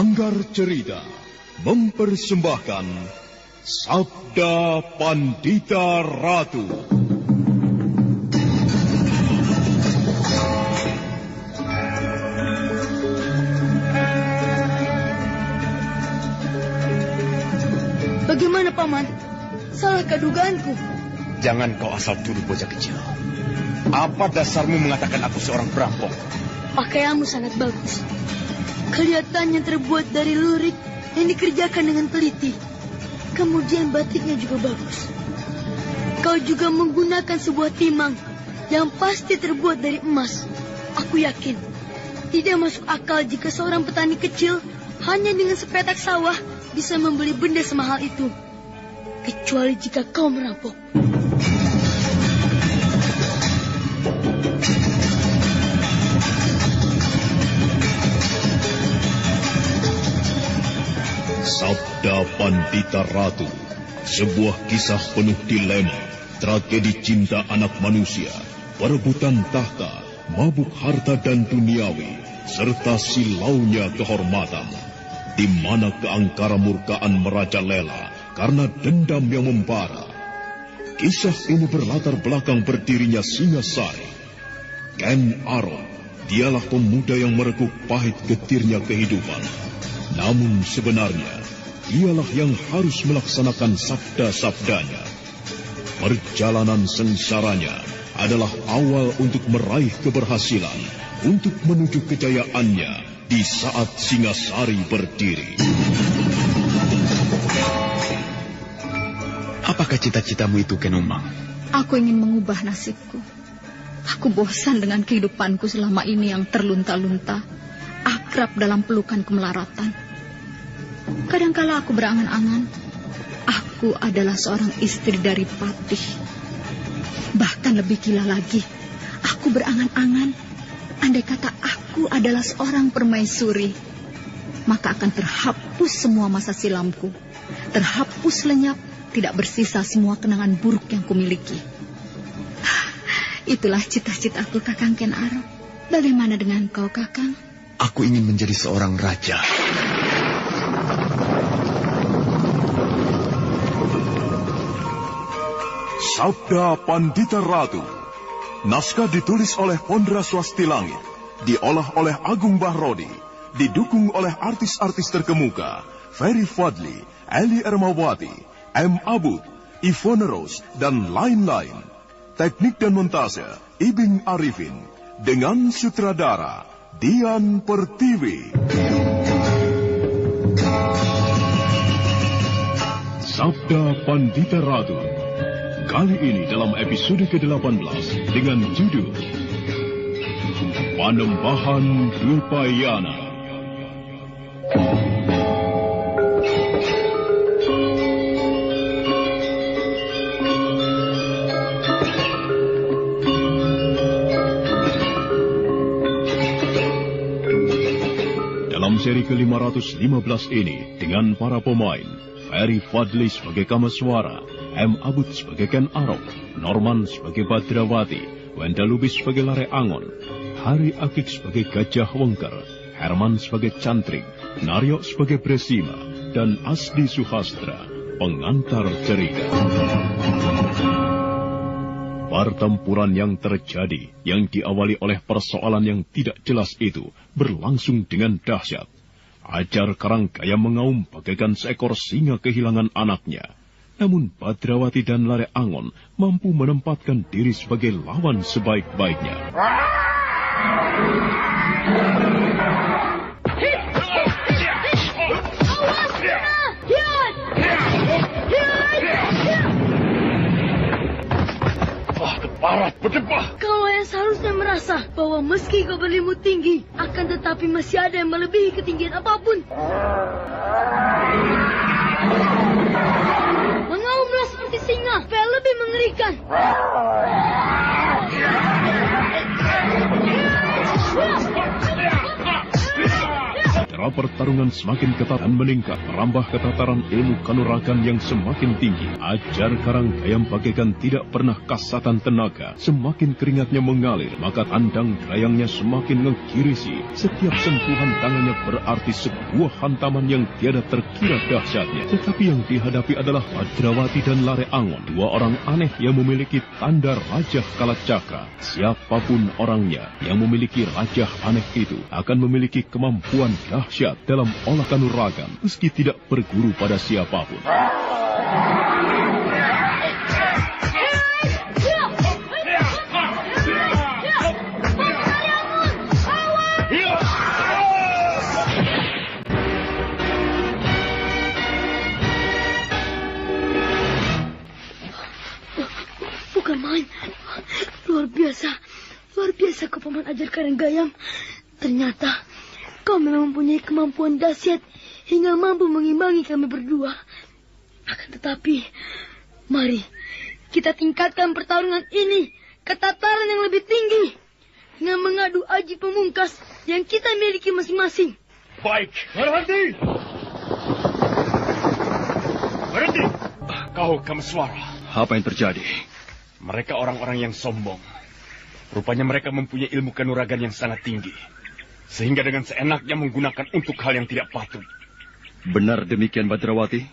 Sanggar Cerita mempersembahkan Sabda Pandita Ratu. Bagaimana, Paman? Salahkah dugaanku? Jangan kau asal tuduh bocah kecil. Apa dasarmu mengatakan aku seorang perampok? Pakaianmu sangat bagus. Kelihatannya terbuat dari lurik yang dikerjakan dengan teliti. Kemudian batiknya juga bagus. Kau juga menggunakan sebuah timang yang pasti terbuat dari emas. Aku yakin tidak masuk akal jika seorang petani kecil hanya dengan sepetak sawah bisa membeli benda semahal itu. Kecuali jika kau merampok. Sabda Pandita Ratu, sebuah kisah penuh dilema, tragedi cinta anak manusia, perebutan tahta, mabuk harta dan duniawi, serta silaunya kehormatan, di mana keangkara murkaan merajalela karena dendam yang membara. Kisah ini berlatar belakang berdirinya Singasari. Ken Arok, dialah pemuda yang merekuk pahit getirnya kehidupan. Namun sebenarnya, dialah yang harus melaksanakan sabda-sabdanya. Perjalanan sengsaranya adalah awal untuk meraih keberhasilan, untuk menuju kejayaannya di saat Singasari berdiri. Apakah cita-citamu itu, Kenomang? Aku ingin mengubah nasibku. Aku bosan dengan kehidupanku selama ini yang terlunta-lunta, akrab dalam pelukan kemelaratan. Kadangkala aku berangan-angan, aku adalah seorang istri dari Patih. Bahkan lebih gila lagi, aku berangan-angan, andai kata aku adalah seorang permaisuri, maka akan terhapus semua masa silamku, terhapus lenyap, tidak bersisa semua kenangan buruk yang kumiliki. Itulah cita-citaku, Kakang Ken Arok. Bagaimana dengan kau, Kakang? Aku ingin menjadi seorang raja. Sabda Pandita Ratu. Naskah ditulis oleh Pondra Swasti Langit, diolah oleh Agung Bahrodi, didukung oleh artis-artis terkemuka Ferry Fadli, Eli Ermawati, M. Abud, Ivone Rose, dan lain-lain. Teknik dan montase Ibing Arifin, dengan sutradara Dian Pertiwi. Sabda Pandita Ratu. Kali ini dalam episode ke-18 dengan judul Panembahan Dupayana. Dalam seri ke-515 ini dengan para pemain Ferry Fadli sebagai Kamaswara, M. Abud sebagai Ken Arok, Norman sebagai Badrawati, Wenda Lubis sebagai Lare Angon, Hari Akik sebagai Gajah Wengker, Herman sebagai Cantrik, Naryo sebagai Bresima, dan Asdi Suhastra, pengantar cerita. Pertempuran yang terjadi, yang diawali oleh persoalan yang tidak jelas itu, berlangsung dengan dahsyat. Ajar Karanggaya mengaum bagaikan seekor singa kehilangan anaknya. Namun Badrawati dan Lare Angon mampu menempatkan diri sebagai lawan sebaik-baiknya. Barat berdebah. Kau yang seharusnya merasa bahwa meski kau berlimut tinggi, akan tetapi masih ada yang melebihi ketinggian apapun. Mengaumlah seperti singa, supaya lebih mengerikan. Suasana pertarungan semakin ketat dan meningkat, merambah ke tataran ilmu kanuragan yang semakin tinggi. Ajar Karanggayam bagaikan tidak pernah kasatan tenaga. Semakin keringatnya mengalir, maka tandang gerayangnya semakin mengkirisi. Setiap sentuhan tangannya berarti sebuah hantaman yang tiada terkira dahsyatnya. Tetapi yang dihadapi adalah Badrawati dan Lare Angon, dua orang aneh yang memiliki tanda Raja Kalacakra. Siapapun orangnya yang memiliki raja aneh itu akan memiliki kemampuan dahsyat dalam olah kanuragan, meski tidak berguru pada siapapun. Bukan main. Luar biasa kau Paman Ajar Karanggayam. Ternyata kau memang mempunyai kemampuan dahsyat hingga mampu mengimbangi kami berdua. Akan tetapi, mari kita tingkatkan pertarungan ini ke tataran yang lebih tinggi dengan mengadu aji pemungkas yang kita miliki masing-masing. Baik, berhenti! Berhenti! Kau Kameswara. Apa yang terjadi? Mereka orang-orang yang sombong. Rupanya mereka mempunyai ilmu kanuragan yang sangat tinggi, sehingga dengan seenaknya menggunakan untuk hal yang tidak patut. Benar demikian, Badrawati?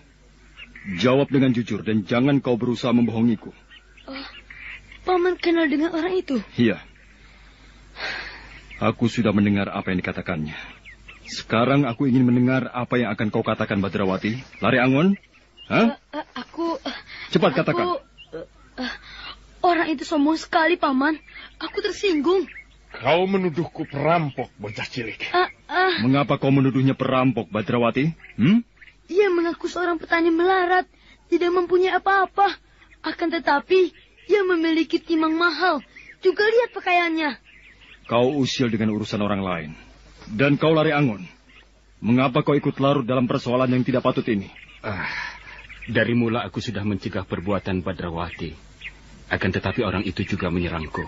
Jawab dengan jujur dan jangan kau berusaha membohongiku. Paman kenal dengan orang itu? Iya. Aku sudah mendengar apa yang dikatakannya. Sekarang aku ingin mendengar apa yang akan kau katakan, Badrawati. Lare Angon? Hah? Cepat katakan. Orang itu sombong sekali, Paman. Aku tersinggung. Kau menuduhku perampok, bocah cilik. Mengapa kau menuduhnya perampok, Badrawati? Ia mengaku seorang petani melarat, tidak mempunyai apa-apa. Akan tetapi, ia memiliki timang mahal. Juga lihat pakaiannya. Kau usil dengan urusan orang lain. Dan kau Lare Angon. Mengapa kau ikut larut dalam persoalan yang tidak patut ini? Dari mula aku sudah mencegah perbuatan Badrawati. Akan tetapi orang itu juga menyerangku.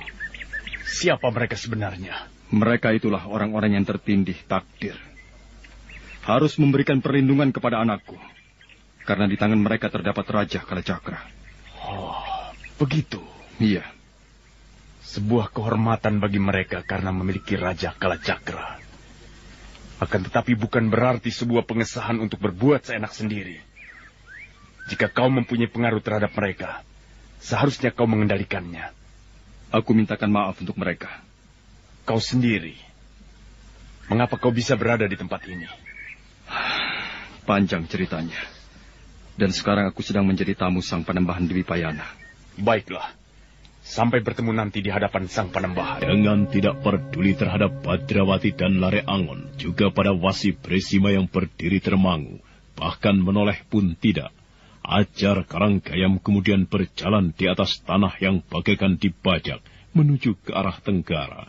Siapa mereka sebenarnya? Mereka itulah orang-orang yang tertindih takdir. Harus memberikan perlindungan kepada anakku. Karena di tangan mereka terdapat Raja Kalacakra. Oh, begitu? Iya. Sebuah kehormatan bagi mereka karena memiliki Raja Kalacakra. Akan tetapi bukan berarti sebuah pengesahan untuk berbuat seenak sendiri. Jika kau mempunyai pengaruh terhadap mereka, seharusnya kau mengendalikannya. Aku mintakan maaf untuk mereka. Kau sendiri, mengapa kau bisa berada di tempat ini? Panjang ceritanya. Dan sekarang aku sedang menjadi tamu Sang Panembahan Dewi Payana. Baiklah, sampai bertemu nanti di hadapan Sang Panembahan. Dengan tidak peduli terhadap Badrawati dan Lare Angon, juga pada Wasi Bresima yang berdiri termangu, bahkan menoleh pun tidak, Ajar Karanggayam kemudian berjalan di atas tanah yang bagaikan dibajak menuju ke arah tenggara.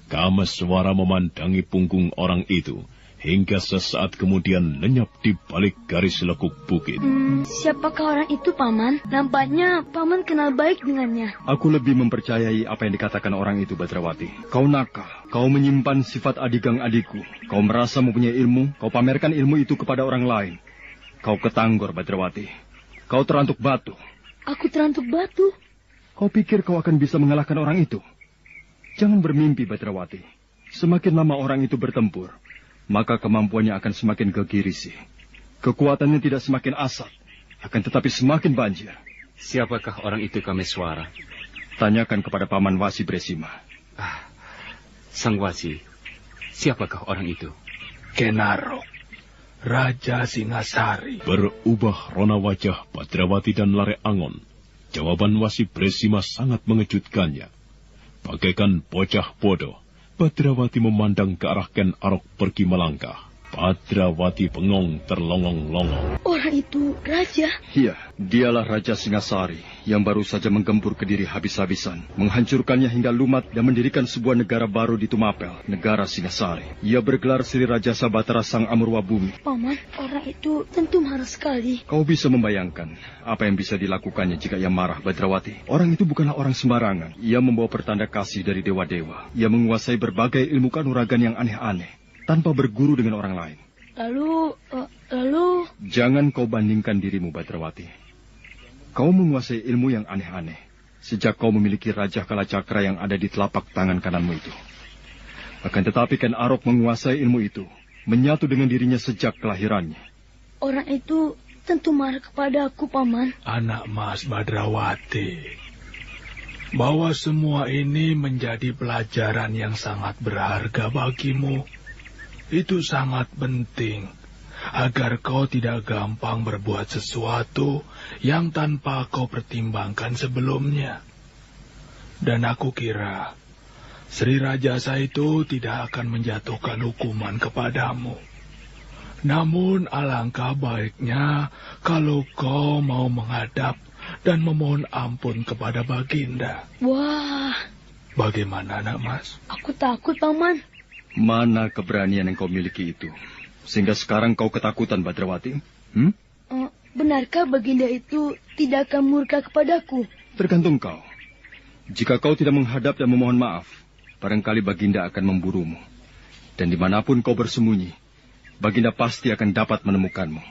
Kameswara memandangi punggung orang itu hingga sesaat kemudian lenyap di balik garis lekuk bukit. Siapakah orang itu, Paman? Nampaknya Paman kenal baik dengannya. Aku lebih mempercayai apa yang dikatakan orang itu, Badrawati. Kau nakal, kau menyimpan sifat adigang adikku. Kau merasa mempunyai ilmu, kau pamerkan ilmu itu kepada orang lain. Kau ketanggor, Badrawati. Kau terantuk batu. Aku terantuk batu? Kau pikir kau akan bisa mengalahkan orang itu? Jangan bermimpi, Badrawati. Semakin lama orang itu bertempur, maka kemampuannya akan semakin gegirisi. Kekuatannya tidak semakin asat, akan tetapi semakin banjir. Siapakah orang itu, Kameswara? Tanyakan kepada Paman Wasi Bresima. Sang Wasi, siapakah orang itu? Kenaro, Raja Singasari. Berubah rona wajah Badrawati dan Lare Angon. Jawaban Wasi Bresima sangat mengejutkannya. Bagaikan bocah bodoh, Badrawati memandang ke arah Ken Arok pergi melangkah. Badrawati bengong terlongong-longong. Orang itu raja? Iya, dialah Raja Singasari yang baru saja menggempur Kediri habis-habisan, menghancurkannya hingga lumat dan mendirikan sebuah negara baru di Tumapel, negara Singasari. Ia bergelar Sri Raja Sabatara Sang Amurwa Bumi. Paman, orang itu tentu marah sekali. Kau bisa membayangkan apa yang bisa dilakukannya jika ia marah, Badrawati. Orang itu bukanlah orang sembarangan. Ia membawa pertanda kasih dari dewa-dewa. Ia menguasai berbagai ilmu kanuragan yang aneh-aneh. tanpa berguru dengan orang lain. Lalu... Jangan kau bandingkan dirimu, Badrawati. Kau menguasai ilmu yang aneh-aneh sejak kau memiliki Raja Kalacakra yang ada di telapak tangan kananmu itu. Akan tetapi Ken Arok menguasai ilmu itu, menyatu dengan dirinya sejak kelahirannya. Orang itu tentu marah kepada aku, Paman. Anak Mas Badrawati, bahwa semua ini menjadi pelajaran yang sangat berharga bagimu. Itu sangat penting, agar kau tidak gampang berbuat sesuatu yang tanpa kau pertimbangkan sebelumnya. Dan aku kira Sri Rajasa itu tidak akan menjatuhkan hukuman kepadamu. Namun alangkah baiknya kalau kau mau menghadap dan memohon ampun kepada Baginda. Wah. Bagaimana, Nak Mas? Aku takut, Paman. Mana keberanian yang kau miliki itu, sehingga sekarang kau ketakutan, Badrawati? Benarkah Baginda itu tidak akan murka kepadaku? Tergantung kau. Jika kau tidak menghadap dan memohon maaf, barangkali Baginda akan memburumu. Dan dimanapun kau bersembunyi, Baginda pasti akan dapat menemukanmu.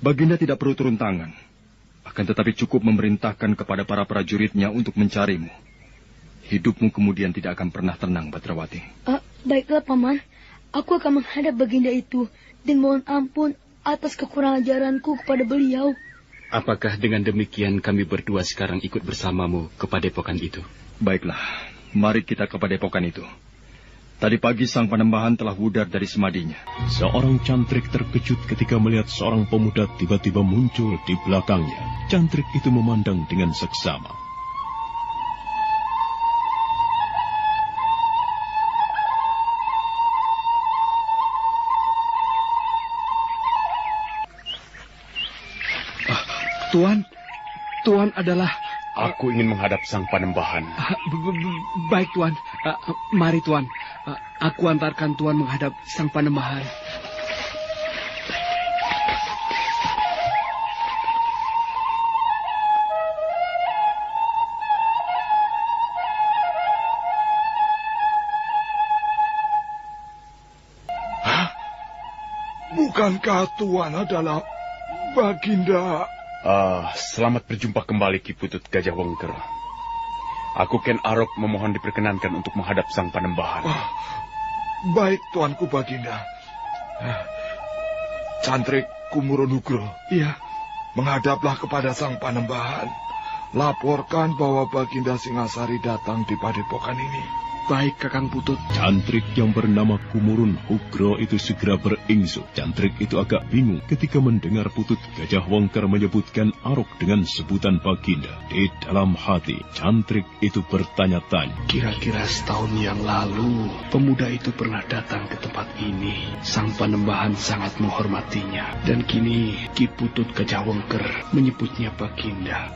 Baginda tidak perlu turun tangan, akan tetapi cukup memerintahkan kepada para prajuritnya untuk mencarimu. Hidupmu kemudian tidak akan pernah tenang, Badrawati. Baiklah, Paman. Aku akan menghadap Baginda itu dan mohon ampun atas kekurangan ajaranku kepada beliau. Apakah dengan demikian kami berdua sekarang ikut bersamamu ke padepokan itu? Baiklah, mari kita ke padepokan itu. Tadi pagi sang Panembahan telah pudar dari semadinya. Seorang cantrik terkejut ketika melihat seorang pemuda tiba-tiba muncul di belakangnya. Cantrik itu memandang dengan seksama. Tuan adalah... Aku ingin menghadap sang Panembahan. Baik, Tuan. Mari, Tuan. Aku antarkan Tuan menghadap sang Panembahan. Bukankah Tuan adalah Baginda? Selamat berjumpa kembali, Ki Putut Gajah Wengker. Aku Ken Arok memohon diperkenankan untuk menghadap sang Panembahan. Baik, Tuanku Baginda. Cantrik Kumurunugro. Iya. Menghadaplah kepada sang Panembahan. Laporkan bahwa Baginda Singasari datang di padepokan ini. Baik, Kakang Putut. Cantrik yang bernama Kumurun Hugro itu segera beringsut. Cantrik itu agak bingung ketika mendengar Putut Gajah Wengker menyebutkan Arok dengan sebutan Baginda. Di dalam hati, Cantrik itu bertanya-tanya. Kira-kira setahun yang lalu, pemuda itu pernah datang ke tempat ini. Sang Panembahan sangat menghormatinya. Dan kini, Ki Putut Gajah Wengker menyebutnya Baginda.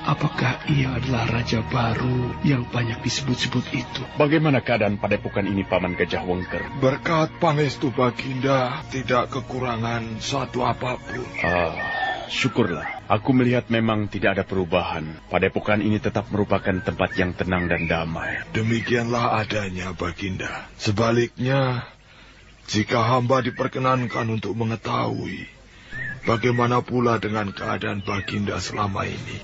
Apakah ia adalah raja baru yang banyak disebut-sebut itu? Bagaimana keadaan padepokan ini, Paman Gajah Wengker? Berkat pangestu Baginda, tidak kekurangan satu apapun. Syukurlah. Aku melihat memang tidak ada perubahan. Padepokan ini tetap merupakan tempat yang tenang dan damai. Demikianlah adanya, Baginda. Sebaliknya, jika hamba diperkenankan untuk mengetahui, bagaimana pula dengan keadaan Baginda selama ini?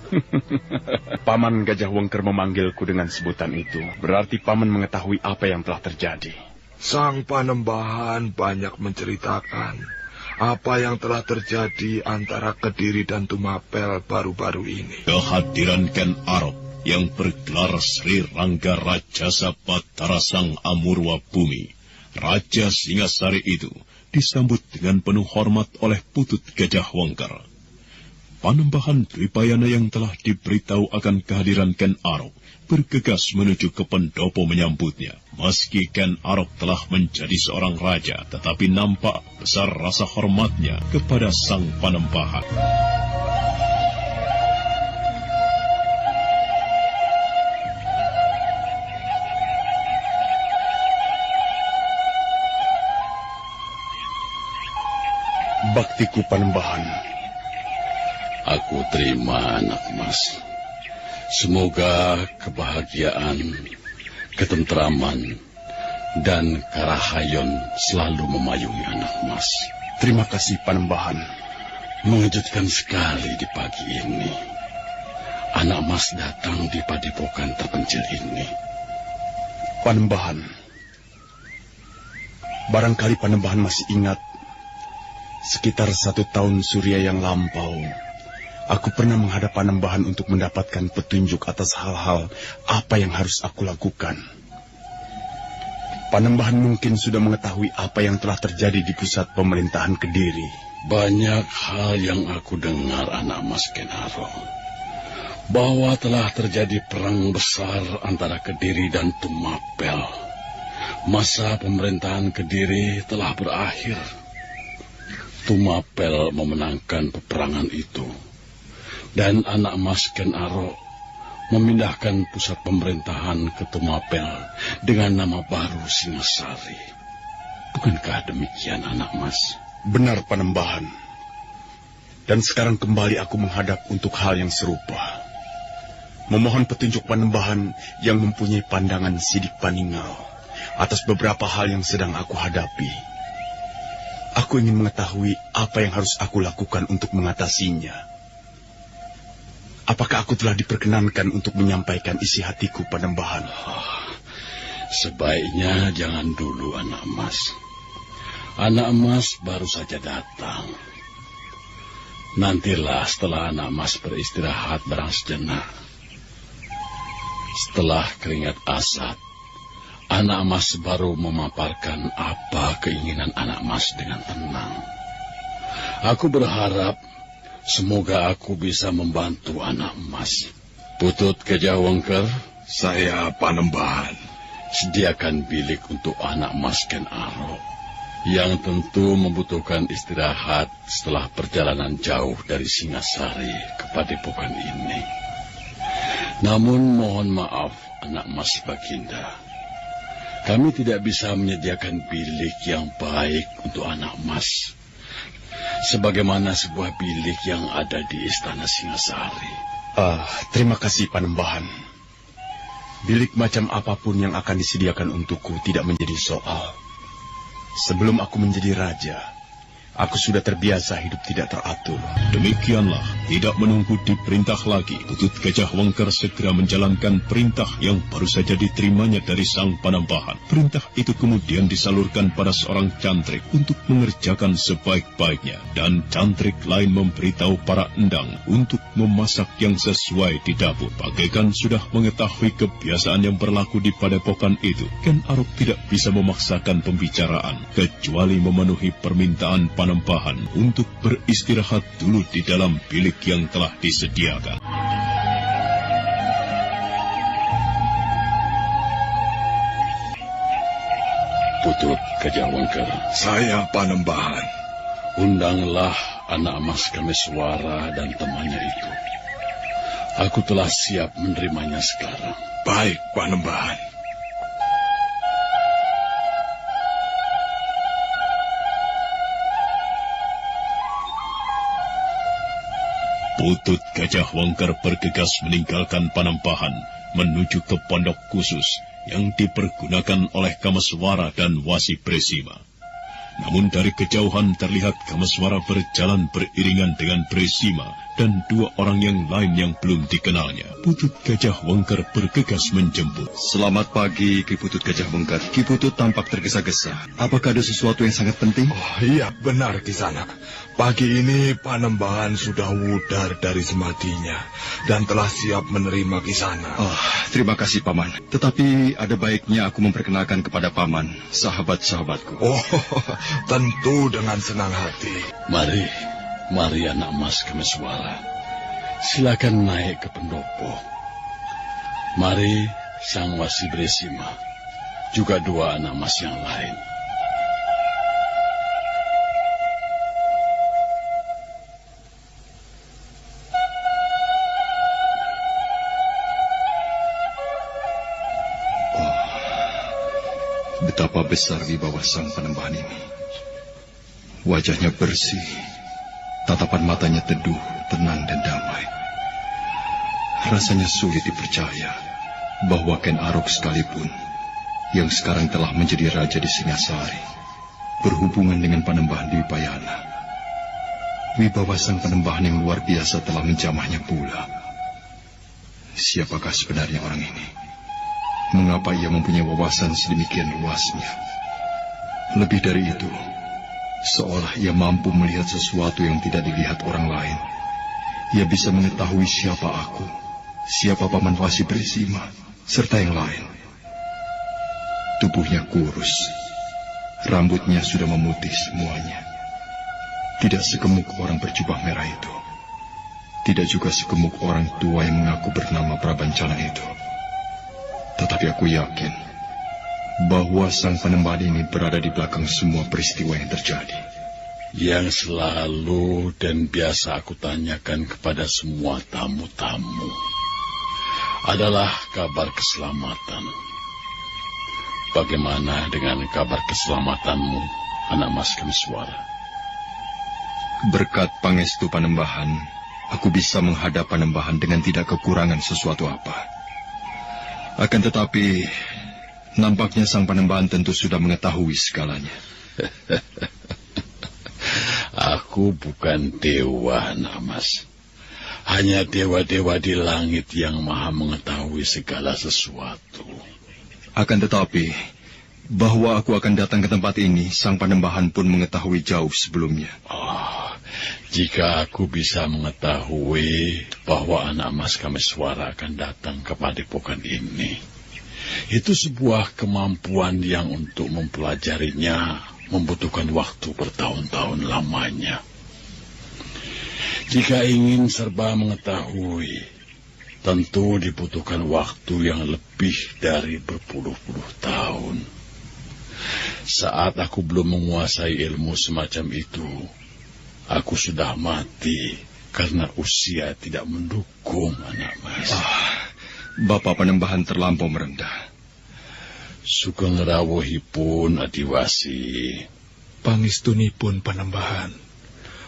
Paman Gajah Wengker memanggilku dengan sebutan itu. Berarti Paman mengetahui apa yang telah terjadi. Sang Panembahan banyak menceritakan apa yang telah terjadi antara Kediri dan Tumapel baru-baru ini. Kehadiran Ken Arok yang bergelar Sri Rangga Rajasa Batara Sang Amurwa Bumi, Raja Singasari itu disambut dengan penuh hormat oleh Putut Gajah Wengker. Panembahan Dwipayana yang telah diberitahu akan kehadiran Ken Arok bergegas menuju ke pendopo menyambutnya. Meski Ken Arok telah menjadi seorang raja, tetapi nampak besar rasa hormatnya kepada sang Panembahan. Baktiku Panembahan. Aku terima, anak mas. Semoga kebahagiaan, ketentraman, Dan Karahayon selalu memayungi anak mas. Terima kasih Panembahan. Mengejutkan sekali di pagi ini. Anak mas datang di padepokan terpencil ini. Panembahan, barangkali Panembahan masih ingat, sekitar 1 tahun surya yang lampau, aku pernah menghadap Panembahan untuk mendapatkan petunjuk atas hal-hal apa yang harus aku lakukan. Panembahan mungkin sudah mengetahui apa yang telah terjadi di pusat pemerintahan Kediri. Banyak hal yang aku dengar, anak mas Kenaro. Bahwa telah terjadi perang besar antara Kediri dan Tumapel. Masa pemerintahan Kediri telah berakhir. Tumapel memenangkan peperangan itu. Dan anak mas Kenaro memindahkan pusat pemerintahan ke Tumapel dengan nama baru Singasari. Bukankah demikian, anak mas? Benar, Panembahan. Dan sekarang kembali aku menghadap untuk hal yang serupa. Memohon petunjuk Panembahan yang mempunyai pandangan sidik paningau atas beberapa hal yang sedang aku hadapi. Aku ingin mengetahui apa yang harus aku lakukan untuk mengatasinya. Apakah aku telah diperkenankan untuk menyampaikan isi hatiku, Panembahan? Sebaiknya jangan dulu, anak mas. Anak mas baru saja datang. Nantilah setelah anak mas beristirahat barang sejenak. Setelah keringat asat, anak mas baru memaparkan apa keinginan anak mas dengan tenang. Aku berharap semoga aku bisa membantu anak mas. Putut Gajah Wengker, saya Panembahan. Sediakan bilik untuk anak mas Kenaro, yang tentu membutuhkan istirahat setelah perjalanan jauh dari Singasari ke padepokan ini. Namun mohon maaf, anak mas Baginda. Kami tidak bisa menyediakan bilik yang baik untuk anak mas, sebagaimana sebuah bilik yang ada di Istana Singasari. Terima kasih, Panembahan. Bilik macam apapun yang akan disediakan untukku tidak menjadi soal. Sebelum aku menjadi raja, aku sudah terbiasa hidup tidak teratur. Demikianlah, tidak menunggu diperintah lagi, Putut Gajah Wengker segera menjalankan perintah yang baru saja diterimanya dari sang Panembahan. Perintah itu kemudian disalurkan pada seorang cantrik untuk mengerjakan sebaik-baiknya, dan cantrik lain memberitahu para endang untuk memasak yang sesuai di dapur. Bagaikan sudah mengetahui kebiasaan yang berlaku di padepokan itu, Ken Arok tidak bisa memaksakan pembicaraan, kecuali memenuhi permintaan Panembahan untuk beristirahat dulu di dalam bilik yang telah disediakan. Putut Gajah Wengker, saya Panembahan. Undanglah anak mas Kameswara dan temannya itu. Aku telah siap menerimanya sekarang. Baik, Panembahan. Putut Gajah Wengker bergegas meninggalkan Panembahan menuju ke pondok khusus yang dipergunakan oleh Kameswara dan Wasi Bresima. Namun dari kejauhan terlihat Kameswara berjalan beriringan dengan Bresima dan 2 orang yang lain yang belum dikenalnya. Putut Gajah Wengker bergegas menjemput. Selamat pagi, Ki Putut Gajah Wengker. Ki Putut tampak tergesa-gesa. Apakah ada sesuatu yang sangat penting? Oh iya, benar Kisanak. Pagi ini Panembahan sudah wudar dari semadinya dan telah siap menerima Kisanak. Terima kasih Paman. Tetapi ada baiknya aku memperkenalkan kepada Paman sahabat-sahabatku. Oh, tentu dengan senang hati. Mari anak mas Kameswara. Silakan naik ke pendopo. Mari sang Wasi Bresima, juga 2 anak mas yang lain. Betapa besar wibawa sang Panembahan ini. Wajahnya bersih, tatapan matanya teduh, tenang dan damai. Rasanya sulit dipercaya bahwa Ken Arok sekalipun yang sekarang telah menjadi raja di Singasari, berhubungan dengan Panembahan Dwi Payana. Wibawa sang Panembahan yang luar biasa telah menjamahnya pula. Siapakah sebenarnya orang ini? Mengapa ia mempunyai wawasan sedemikian luasnya? Lebih dari itu, seolah ia mampu melihat sesuatu yang tidak dilihat orang lain. Ia bisa mengetahui siapa aku, siapa Paman Wasi Bresima, serta yang lain. Tubuhnya kurus, rambutnya sudah memutih semuanya. Tidak segemuk orang berjubah merah itu. Tidak juga segemuk orang tua yang mengaku bernama Prabancana itu. Tetapi aku yakin bahwa sang Panembahan ini berada di belakang semua peristiwa yang terjadi. Yang selalu dan biasa aku tanyakan kepada semua tamu-tamu adalah kabar keselamatan. Bagaimana dengan kabar keselamatanmu, anak Mas Kamiswara? Berkat pangestu Panembahan, aku bisa menghadap Panembahan dengan tidak kekurangan sesuatu apa. Akan tetapi, nampaknya sang Panembahan tentu sudah mengetahui segalanya. Aku bukan dewa, anak Mas. Hanya dewa-dewa di langit yang maha mengetahui segala sesuatu. Akan tetapi, bahwa aku akan datang ke tempat ini, sang Panembahan pun mengetahui jauh sebelumnya. Jika aku bisa mengetahui bahwa anak Mas Kamiswara akan datang ke padepokan ini, itu sebuah kemampuan yang untuk mempelajarinya membutuhkan waktu bertahun-tahun lamanya. Jika ingin serba mengetahui, tentu dibutuhkan waktu yang lebih dari berpuluh-puluh tahun. Saat aku belum menguasai ilmu semacam itu, aku sudah mati karena usia tidak mendukung, anak Mas. Bapak Panembahan terlampau merendah. Sugeng rawuhipun Adiwasi. Pangestunipun Panembahan.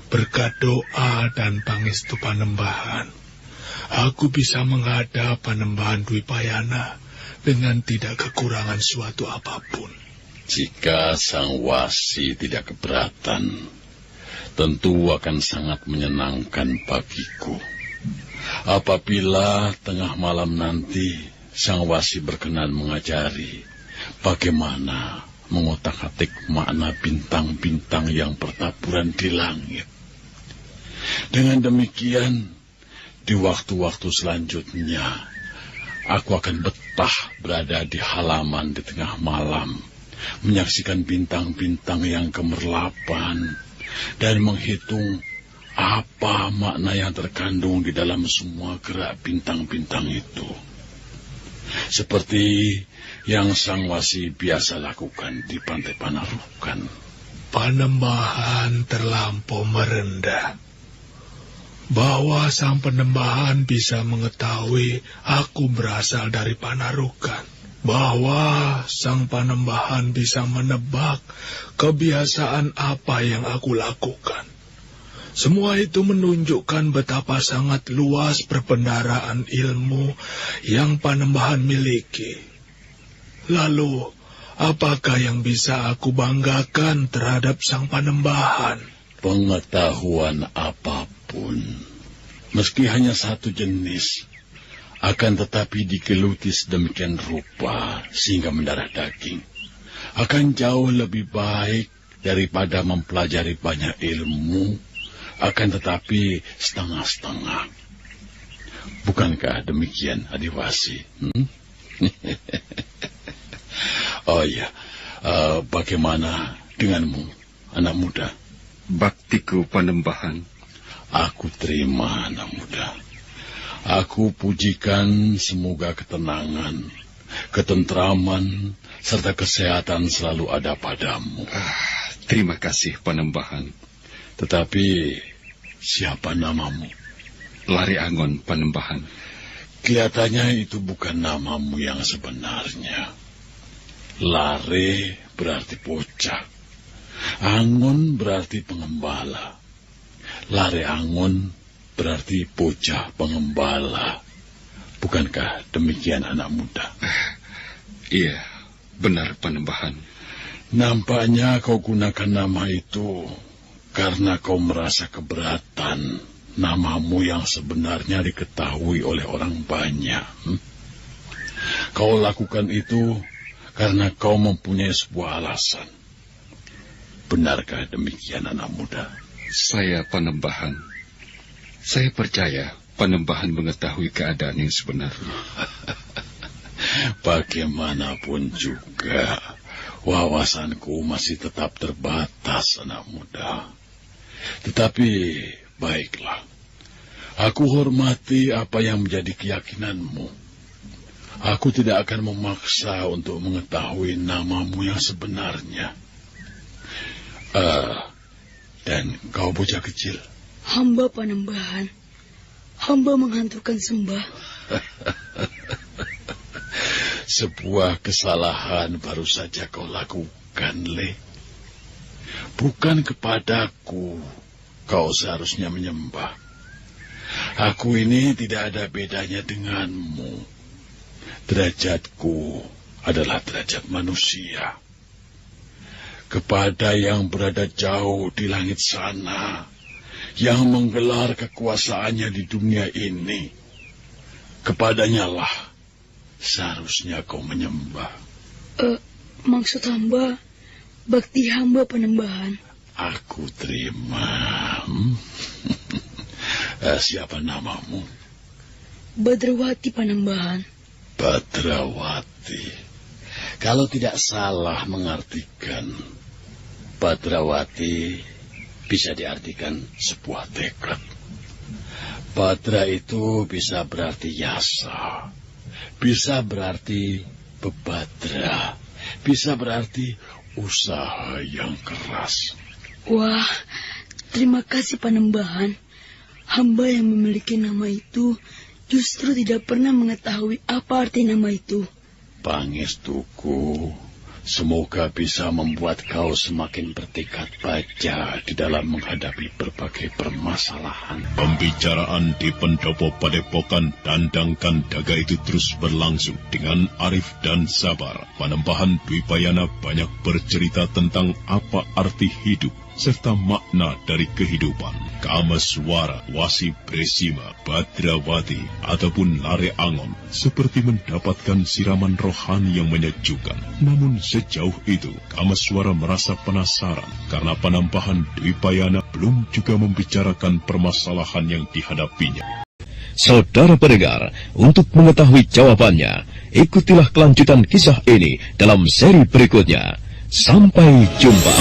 Berkat doa dan pangestu Panembahan, aku bisa menghadap Panembahan Dwi Payana dengan tidak kekurangan suatu apapun. Jika Sang Wasi tidak keberatan, tentu akan sangat menyenangkan bagiku. Apabila tengah malam nanti Sang Wasi berkenan mengajari bagaimana mengotak-atik makna bintang-bintang yang bertaburan di langit. Dengan demikian, di waktu-waktu selanjutnya, aku akan betah berada di halaman di tengah malam, menyaksikan bintang-bintang yang gemerlapan, dan menghitung apa makna yang terkandung di dalam semua gerak bintang-bintang itu. Seperti yang Sang Wasi biasa lakukan di Pantai Panarukan. Panembahan terlampau merendah. Bahwa sang Panembahan bisa mengetahui aku berasal dari Panarukan. Bahwa sang Panembahan bisa menebak kebiasaan apa yang aku lakukan. Semua itu menunjukkan betapa sangat luas perbendaharaan ilmu yang Panembahan miliki. Lalu, apakah yang bisa aku banggakan terhadap sang Panembahan? Pengetahuan apapun, meski hanya satu jenis, akan tetapi digeluti sedemikian rupa sehingga mendarah daging, akan jauh lebih baik daripada mempelajari banyak ilmu, akan tetapi setengah-setengah. Bukankah demikian, Adiwasi? Oh iya, bagaimana denganmu, anak muda? Baktiku Panembahan. Aku terima, anak muda. Aku pujikan semoga ketenangan, ketentraman, serta kesehatan selalu ada padamu. Terima kasih, Panembahan. Tetapi, siapa namamu? Lare Angon, Panembahan. Kelihatannya itu bukan namamu yang sebenarnya. Lare berarti bocah. Angon berarti pengembala. Lare Angon berarti bocah pengembala. Bukankah demikian, anak muda? Iya, Benar, Panembahan. Nampaknya kau gunakan nama itu karena kau merasa keberatan namamu yang sebenarnya diketahui oleh orang banyak. Kau lakukan itu karena kau mempunyai sebuah alasan. Benarkah demikian, anak muda? Saya Panembahan. Saya percaya Panembahan mengetahui keadaan yang sebenarnya. Bagaimanapun juga, wawasanku masih tetap terbatas, anak muda. Tetapi, baiklah. Aku hormati apa yang menjadi keyakinanmu. Aku tidak akan memaksa untuk mengetahui namamu yang sebenarnya. Dan kau bocah kecil? Hamba Panembahan. Hamba menghanturkan sembah. Sebuah kesalahan baru saja kau lakukan, Le. Bukan kepadaku kau seharusnya menyembah. Aku ini tidak ada bedanya denganmu. Derajatku adalah derajat manusia. Kepada yang berada jauh di langit sana, yang menggelar kekuasaannya di dunia ini, kepadanya lah seharusnya kau menyembah. Maksud hamba, bakti hamba Panembahan. Aku terima. Siapa namamu? Badrawati, Panembahan. Badrawati. Kalau tidak salah mengartikan, Badrawati bisa diartikan sebuah tekad. Badra itu bisa berarti yasa, bisa berarti bebadra, bisa berarti usaha yang keras. Wah, terima kasih Panembahan. Hamba yang memiliki nama itu justru tidak pernah mengetahui apa arti nama itu. Pangestuku, semoga bisa membuat kau semakin bertekad baja di dalam menghadapi berbagai permasalahan. Pembicaraan di pendopo Padepokan Dandang Kandaga itu terus berlangsung. Dengan arif dan sabar, Panembahan Dwipayana banyak bercerita tentang apa arti hidup serta makna dari kehidupan. Kamaswara, Wasi Bresima, Badrawati, ataupun Lare Angon seperti mendapatkan siraman rohani yang menyejukkan. Namun sejauh itu, Kamaswara merasa penasaran karena Panembahan Dwipayana belum juga membicarakan permasalahan yang dihadapinya. Saudara pendengar, untuk mengetahui jawabannya, ikutilah kelanjutan kisah ini dalam seri berikutnya. Sampai jumpa.